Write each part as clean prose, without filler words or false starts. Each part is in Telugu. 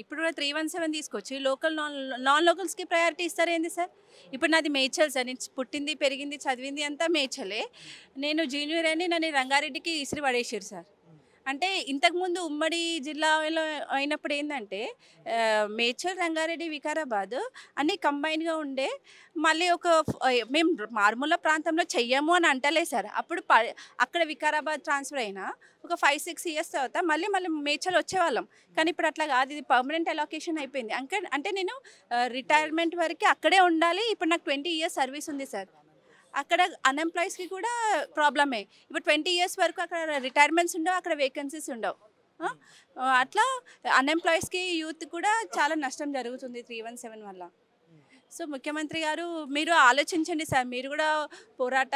ఇప్పుడు కూడా 317 తీసుకొచ్చి లోకల్ నాన్ లోకల్స్కి ప్రయారిటీ ఇస్తారేంది సార్? ఇప్పుడు నాది మేడ్చల్ సార్. నేను పుట్టింది పెరిగింది చదివింది అంతా మేడ్చలే. నేను జూనియర్ అని నన్ను రంగారెడ్డికి ఇసిరి పడేసారు సార్. అంటే ఇంతకుముందు ఉమ్మడి జిల్లాలో అయినప్పుడు ఏంటంటే మేడ్చల్ రంగారెడ్డి వికారాబాద్ అన్నీ కంబైన్గా ఉండే. మళ్ళీ మేము మారుమూల ప్రాంతంలో చెయ్యము అని అంటలే సార్. అప్పుడు అక్కడ వికారాబాద్ ట్రాన్స్ఫర్ అయినా ఒక 5-6 ఇయర్స్ తర్వాత మళ్ళీ మేడ్చల్ వచ్చేవాళ్ళం. కానీ ఇప్పుడు అట్లా కాదు, ఇది పర్మనెంట్ అలొకేషన్ అయిపోయింది. అంటే నేను రిటైర్మెంట్ వరకు అక్కడే ఉండాలి. ఇప్పుడు నాకు 20 ఇయర్స్ సర్వీస్ ఉంది సార్. అక్కడ అన్ఎంప్లాయీస్కి కూడా ప్రాబ్లమే. ఇప్పుడు 20 ఇయర్స్ వరకు అక్కడ రిటైర్మెంట్స్ ఉండవు, అక్కడ వేకెన్సీస్ ఉండవు. అట్లా అన్ఎంప్లాయీస్కి యూత్ కూడా చాలా నష్టం జరుగుతుంది 317 వల్ల. సో ముఖ్యమంత్రి గారు మీరు ఆలోచించండి సార్. మీరు కూడా పోరాట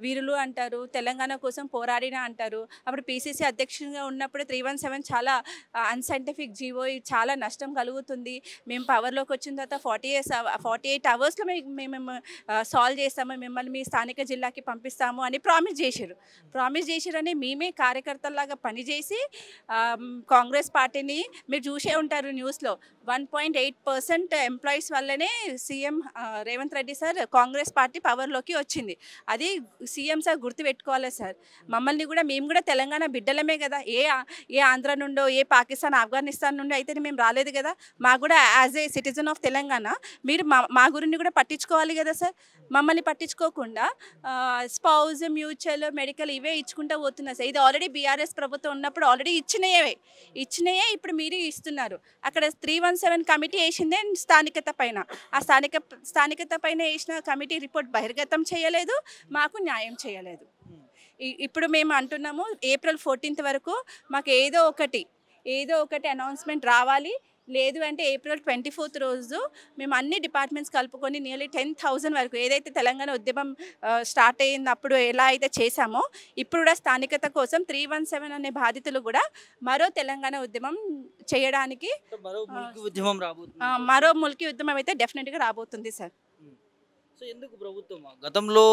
వీరులు అంటారు, తెలంగాణ కోసం పోరాడిన అంటారు. అప్పుడు పీసీసీ అధ్యక్షునిగా ఉన్నప్పుడు 317 చాలా అన్సైంటిఫిక్ జీవో, చాలా నష్టం కలుగుతుంది. మేము పవర్లోకి వచ్చిన తర్వాత 48 అవర్స్లో మేము సాల్వ్ చేస్తాము, మిమ్మల్ని మీ స్థానిక జిల్లాకి పంపిస్తాము అని ప్రామిస్ చేసిరని మేమే కార్యకర్తల్లాగా పనిచేసి కాంగ్రెస్ పార్టీని మీరు చూసే ఉంటారు న్యూస్లో 1.8% ఎంప్లాయీస్ వల్లనే CM Revanth Reddy sir Congress party పవర్లోకి వచ్చింది. అది సీఎం సార్ గుర్తుపెట్టుకోవాలి సార్. మేము కూడా తెలంగాణ బిడ్డలమే కదా. ఏ ఆంధ్ర నుండో ఏ పాకిస్తాన్ ఆఫ్ఘనిస్తాన్ నుండి అయితే మేము రాలేదు కదా. మాకు కూడా as a citizen of Telangana మీరు మా గురిని కూడా పట్టించుకోవాలి కదా సార్. మమ్మల్ని పట్టించుకోకుండా స్పౌజ్, మ్యూచువల్, మెడికల్ ఇవే ఇచ్చుకుంటూ పోతున్నారు సార్. ఇది ఆల్రెడీ బీఆర్ఎస్ ప్రభుత్వం ఉన్నప్పుడు ఆల్రెడీ ఇచ్చినయే ఇప్పుడు మీరు ఇస్తున్నారు. అక్కడ 317 కమిటీ వేసిందే స్థానికత పైన. ఆ స్థానికత పైన వేసిన కమిటీ రిపోర్ట్ బహిర్గతం చేయలేదు, మాకు న్యాయం చేయలేదు. ఇప్పుడు మేము అంటున్నాము ఏప్రిల్ 14th వరకు మాకు ఏదో ఒకటి అనౌన్స్మెంట్ రావాలి. లేదు అంటే ఏప్రిల్ 24th రోజు మేము అన్ని డిపార్ట్మెంట్స్ కలుపుకొని నియర్లీ 10,000 వరకు ఏదైతే తెలంగాణ ఉద్యమం స్టార్ట్ అయినప్పుడు ఎలా అయితే చేశామో ఇప్పుడు కూడా స్థానికత కోసం 317 అనే బాధితులు కూడా మరో తెలంగాణ ఉద్యమం చేయడానికి మరో ముల్కీ ఉద్యమం అయితే డెఫినెట్గా రాబోతుంది సార్. సో ఎందుకు ప్రభుత్వం గతంలో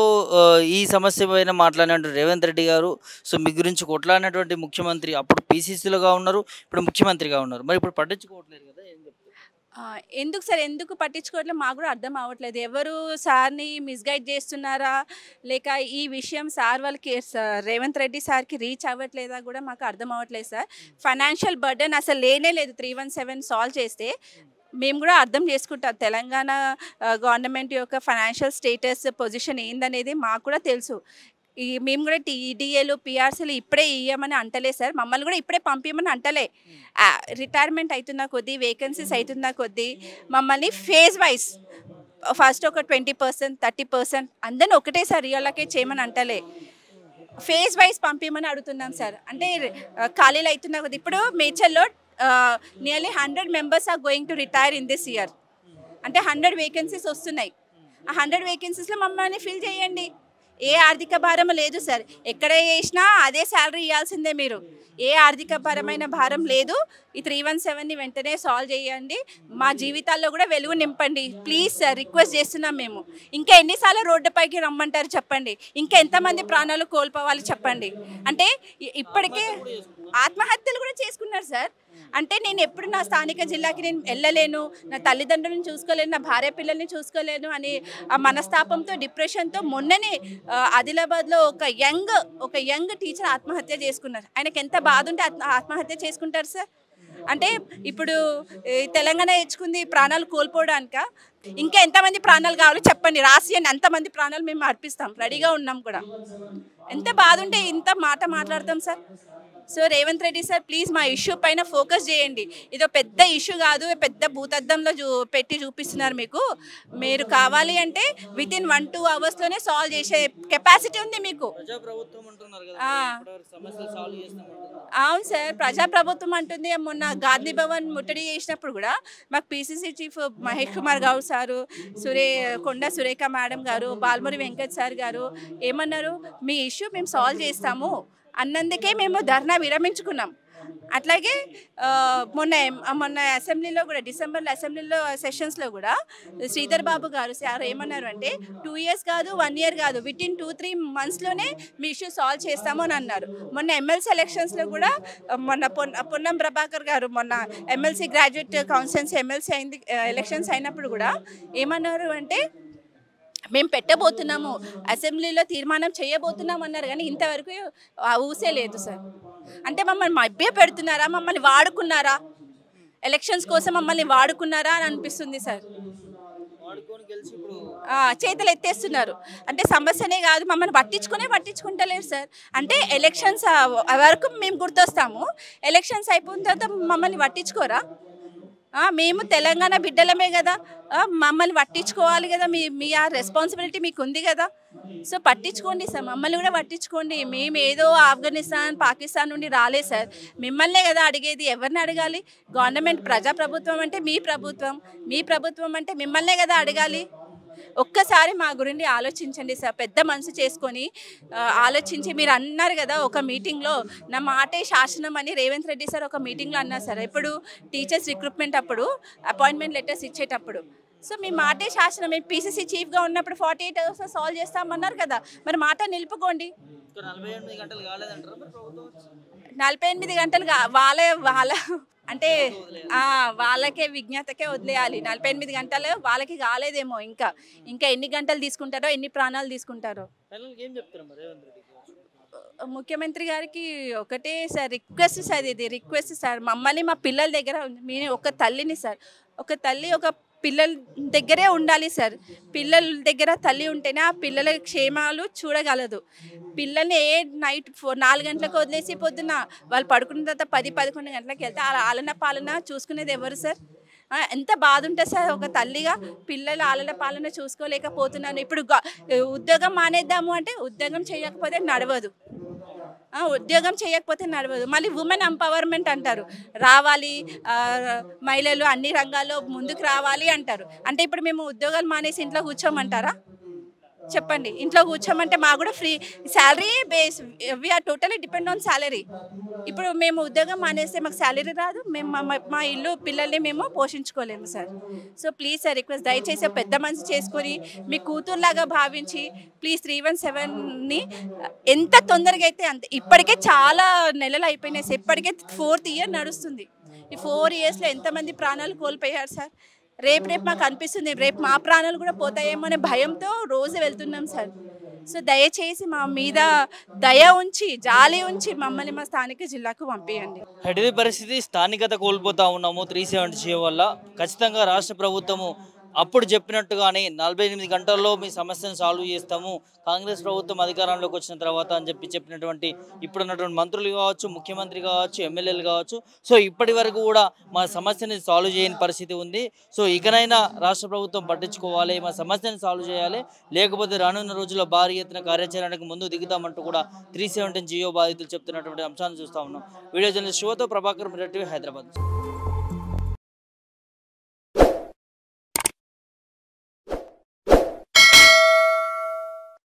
ఈ సమస్య పైన మాట్లాడినటువంటి రేవంత్ రెడ్డి గారు సో మీ గురించి కొట్లాడినటువంటి ముఖ్యమంత్రి అప్పుడు పీసీసీలుగా ఉన్నారు, ఇప్పుడు ముఖ్యమంత్రిగా ఉన్నారు. మరి ఇప్పుడు పట్టించుకోవట్లేదు కదా, ఏం చెప్తారు? ఎందుకు సార్ ఎందుకు పట్టించుకోవట్లేదు మాకు కూడా అర్థం అవ్వట్లేదు. ఎవరు సార్ని మిస్గైడ్ చేస్తున్నారా లేక ఈ విషయం సార్ వాళ్ళకి రేవంత్ రెడ్డి సార్కి రీచ్ అవ్వట్లేదా కూడా మాకు అర్థం అవ్వట్లేదు సార్. ఫైనాన్షియల్ బర్డెన్ అసలు లేనే లేదు 317 సాల్వ్ చేస్తే. మేము కూడా అర్థం చేసుకుంటాం తెలంగాణ గవర్నమెంట్ యొక్క ఫైనాన్షియల్ స్టేటస్ పొజిషన్ ఏందనేది మాకు కూడా తెలుసు. మేము కూడా టీడీఏలు పిఆర్సీలు ఇప్పుడే ఇవ్వమని అంటలే సార్, మమ్మల్ని కూడా ఇప్పుడే పంపించమని అంటలే. రిటైర్మెంట్ అవుతున్న కొద్దీ వేకెన్సీస్ అవుతున్న కొద్దీ మమ్మల్ని ఫేజ్ వైజ్ ఫస్ట్ ఒక 20%, 30% అందరిని ఒకటేసారి రియల్లకే చేయమని అంటలే, ఫేజ్ వైజ్ పంపించమని అడుగుతున్నాం సార్. అంటే ఖాళీలు అవుతున్న కొద్దీ ఇప్పుడు మేడ్చల్లో nearly 100 members are going to retire in this year. అంటే 100 వేకెన్సీస్ వస్తున్నాయి. ఆ 100 వేకెన్సీస్లో మమ్మల్ని ఫిల్ చేయండి. ఏ ఆర్థిక భారం లేదు సార్. ఎక్కడ చేసినా అదే శాలరీ ఇవ్వాల్సిందే మీరు. ఏ ఆర్థిక పరమైన భారం లేదు. ఈ 317ని వెంటనే సాల్వ్ చేయండి. మా జీవితాల్లో కూడా వెలుగు నింపండి ప్లీజ్ సార్, రిక్వెస్ట్ చేస్తున్నాం మేము. ఇంకా ఎన్నిసార్లు రోడ్డుపైకి రమ్మంటారు చెప్పండి. ఇంకా ఎంతమంది ప్రాణాలు కోల్పోవాలి చెప్పండి. అంటే ఇప్పటికే ఆత్మహత్యలు కూడా చేసుకున్నారు సార్. అంటే నేను ఎప్పుడు నా స్థానిక జిల్లాకి నేను వెళ్ళలేను, నా తల్లిదండ్రులను చూసుకోలేను, నా భార్య పిల్లల్ని చూసుకోలేను అని ఆ మనస్తాపంతో డిప్రెషన్తో మొన్ననే ఆదిలాబాద్లో ఒక యంగ్ టీచర్ ఆత్మహత్య చేసుకున్నారు. ఆయనకి ఎంత బాధ ఉంటే ఆత్మహత్య చేసుకుంటారు సార్. అంటే ఇప్పుడు తెలంగాణ తెచ్చుకుంది ప్రాణాలు కోల్పోవడానిక. ఇంకా ఎంతమంది ప్రాణాలు కావాలో చెప్పండి, రాసి అని అంతమంది ప్రాణాలు మేము అర్పిస్తాం, రెడీగా ఉన్నాం కూడా. ఎంత బాధ ఉంటే ఇంత మాట మాట్లాడతాం sir. So Revanth Reddy sir please మా ఇష్యూ పైన ఫోకస్ చేయండి. ఇదో పెద్ద ఇష్యూ కాదు, పెద్ద భూతద్దంలో పెట్టి చూపిస్తున్నారు మీకు. మీరు కావాలి అంటే వితిన్ 1-2 అవర్స్లోనే సాల్వ్ చేసే కెపాసిటీ ఉంది మీకు. అవును సార్, ప్రజాప్రభుత్వం అంటుంది. మొన్న గాంధీ భవన్ ముట్టడి చేసినప్పుడు కూడా మాకు PCC chief Mahesh Kumar Goud sir, కొండ సురేఖ మేడం గారు, బాల్మూరి వెంకట్ సార్ గారు ఏమన్నారు, మీ ఇష్యూ మేము సాల్వ్ చేస్తాము అన్నందుకే మేము ధర్నా విరమించుకున్నాం. అట్లాగే మొన్న మొన్న అసెంబ్లీలో కూడా డిసెంబర్లో అసెంబ్లీలో సెషన్స్లో కూడా శ్రీధర్ బాబు గారు సార్ ఏమన్నారు అంటే 2 years కాదు 1 year కాదు వితిన్ 2-3 monthsలోనే మీ ఇష్యూ సాల్వ్ చేస్తాము అని అన్నారు. మొన్న ఎమ్మెల్సీ ఎలక్షన్స్లో కూడా మొన్న పొన్నం ప్రభాకర్ గారు మొన్న ఎమ్మెల్సీ గ్రాడ్యుయేట్ కౌన్సిల్స్ ఎమ్మెల్సీ అయింది ఎలక్షన్స్ అయినప్పుడు కూడా ఏమన్నారు అంటే మేము పెట్టబోతున్నాము అసెంబ్లీలో తీర్మానం చేయబోతున్నాం అన్నారు, కానీ ఇంతవరకు ఊసే లేదు సార్. అంటే మమ్మల్ని మభ్య పెడుతున్నారా, మమ్మల్ని వాడుకున్నారా, ఎలక్షన్స్ కోసం మమ్మల్ని వాడుకున్నారా అని అనిపిస్తుంది సార్. చేతులు ఎత్తేస్తున్నారు. అంటే సమస్యనే కాదు, మమ్మల్ని పట్టించుకుంటలేరు సార్. అంటే ఎలక్షన్స్ వరకు మేము గుర్తొస్తాము, ఎలక్షన్స్ అయిపోయిన తర్వాత మమ్మల్ని పట్టించుకోరా? మేము తెలంగాణ బిడ్డలమే కదా, మమ్మల్ని పట్టించుకోవాలి కదా, మీ ఆ రెస్పాన్సిబిలిటీ మీకు ఉంది కదా. సో పట్టించుకోండి సార్, మమ్మల్ని కూడా పట్టించుకోండి. మేము ఏదో ఆఫ్ఘనిస్తాన్ పాకిస్తాన్ నుండి రాలే సార్, మిమ్మల్నే కదా అడిగేది. ఎవరిని అడగాలి? గవర్నమెంట్ ప్రజాప్రభుత్వం అంటే మీ ప్రభుత్వం అంటే మిమ్మల్నే కదా అడగాలి. ఒక్కసారి మా గురించి ఆలోచించండి సార్, పెద్ద మనసు చేసుకొని ఆలోచించి. మీరు అన్నారు కదా ఒక మీటింగ్లో, నా మాటే శాసనం అని రేవంత్ రెడ్డి సార్ ఒక మీటింగ్లో అన్నారు సార్. ఎప్పుడు టీచర్స్ రిక్రూట్మెంట్ అప్పుడు, అపాయింట్మెంట్ లెటర్స్ ఇచ్చేటప్పుడు. సో మీ మాటే శాసనం. మేము పీసీసీ చీఫ్గా ఉన్నప్పుడు 48 hours సాల్వ్ చేస్తామన్నారు కదా, మరి మాట నిలుపుకోండి. 48 గంటలు వాళ్ళ అంటే వాళ్ళకే విజ్ఞతకే వదిలేయాలి. 48 గంటలు వాళ్ళకి కాలేదేమో, ఇంకా ఎన్ని గంటలు తీసుకుంటారో, ఎన్ని ప్రాణాలు తీసుకుంటారో. ముఖ్యమంత్రి గారికి ఒకటే సార్ రిక్వెస్ట్ సార్, ఇది రిక్వెస్ట్ సార్. మమ్మల్ని మా పిల్లల దగ్గర, నేను ఒక తల్లిని సార్, ఒక తల్లి ఒక పిల్లల దగ్గరే ఉండాలి సార్. పిల్లల దగ్గర తల్లి ఉంటేనే ఆ పిల్లల క్షేమాలు చూడగలదు. పిల్లల్ని నైట్ 4 గంటలకు వదిలేసి పొద్దున్న వాళ్ళు పడుకున్న తర్వాత 10-11 గంటలకు వెళ్తే ఆలన పాలన చూసుకునేది ఎవరు సార్? ఎంత బాధ ఉంటుంది సార్ ఒక తల్లిగా. పిల్లలు ఆలన పాలన చూసుకోలేకపోతున్నాను. ఇప్పుడు ఉద్యోగం మానేద్దాము అంటే ఉద్యోగం చేయకపోతే నడవదు. మళ్ళీ ఉమెన్ ఎంపవర్మెంట్ అంటారు, రావాలి మహిళలు అన్ని రంగాల్లో ముందుకు రావాలి అంటారు. అంటే ఇప్పుడు మేము ఉద్యోగాలు మానేసి ఇంట్లో కూర్చోమంటారా? చెప్పండి. ఇంట్లో కూర్చోమంటే మాకు కూడా free salary base, we are totally depend on salary. ఇప్పుడు మేము ఉద్యోగం మానేస్తే మాకు శాలరీ రాదు, మేము మా ఇల్లు పిల్లల్ని మేము పోషించుకోలేము sir. So please sir request, దయచేసి పెద్ద మనసు చేసుకొని మీ కూతురులాగా భావించి ప్లీజ్ 317ని ఎంత తొందరగా అయితే అంత. ఇప్పటికే చాలా నెలలు అయిపోయినాయి సార్, ఇప్పటికే 4th year నడుస్తుంది. ఈ 4 yearsలో ఎంతమంది ప్రాణాలు కోల్పోయారు సార్. రేపు మాకు అనిపిస్తుంది, రేపు మా ప్రాణాలు కూడా పోతాయేమో అనే భయంతో రోజు వెళ్తున్నాం సార్. సో దయచేసి మా మీద దయ ఉంచి, జాలి ఉంచి మమ్మల్ని మా స్థానిక జిల్లాకు పంపించండి. హెడ్వీ పరిస్థితి, స్థానికత కోల్పోతా ఉన్నాము 370 వల్ల. ఖచ్చితంగా రాష్ట్ర ప్రభుత్వము అప్పుడు చెప్పినట్టుగానే 48 గంటల్లో మీ సమస్యను సాల్వ్ చేస్తాము కాంగ్రెస్ ప్రభుత్వం అధికారంలోకి వచ్చిన తర్వాత అని చెప్పినటువంటి ఇప్పుడున్నటువంటి మంత్రులు కావచ్చు, ముఖ్యమంత్రి కావచ్చు, ఎమ్మెల్యేలు కావచ్చు. సో ఇప్పటి వరకు కూడా మా సమస్యని సాల్వ్ చేయని పరిస్థితి ఉంది. సో ఇకనైనా రాష్ట్ర ప్రభుత్వం పట్టించుకోవాలి, మా సమస్యని సాల్వ్ చేయాలి, లేకపోతే రానున్న రోజుల్లో భారీ ఎత్తున కార్యాచరణకు ముందు దిగుతామంటూ కూడా 317 జియో బాధితులు చెప్తున్నటువంటి అంశాన్ని చూస్తూ ఉన్నాం. వీడియో జర్నలిస్ట్ శివతో ప్రభాకర్, హైదరాబాద్.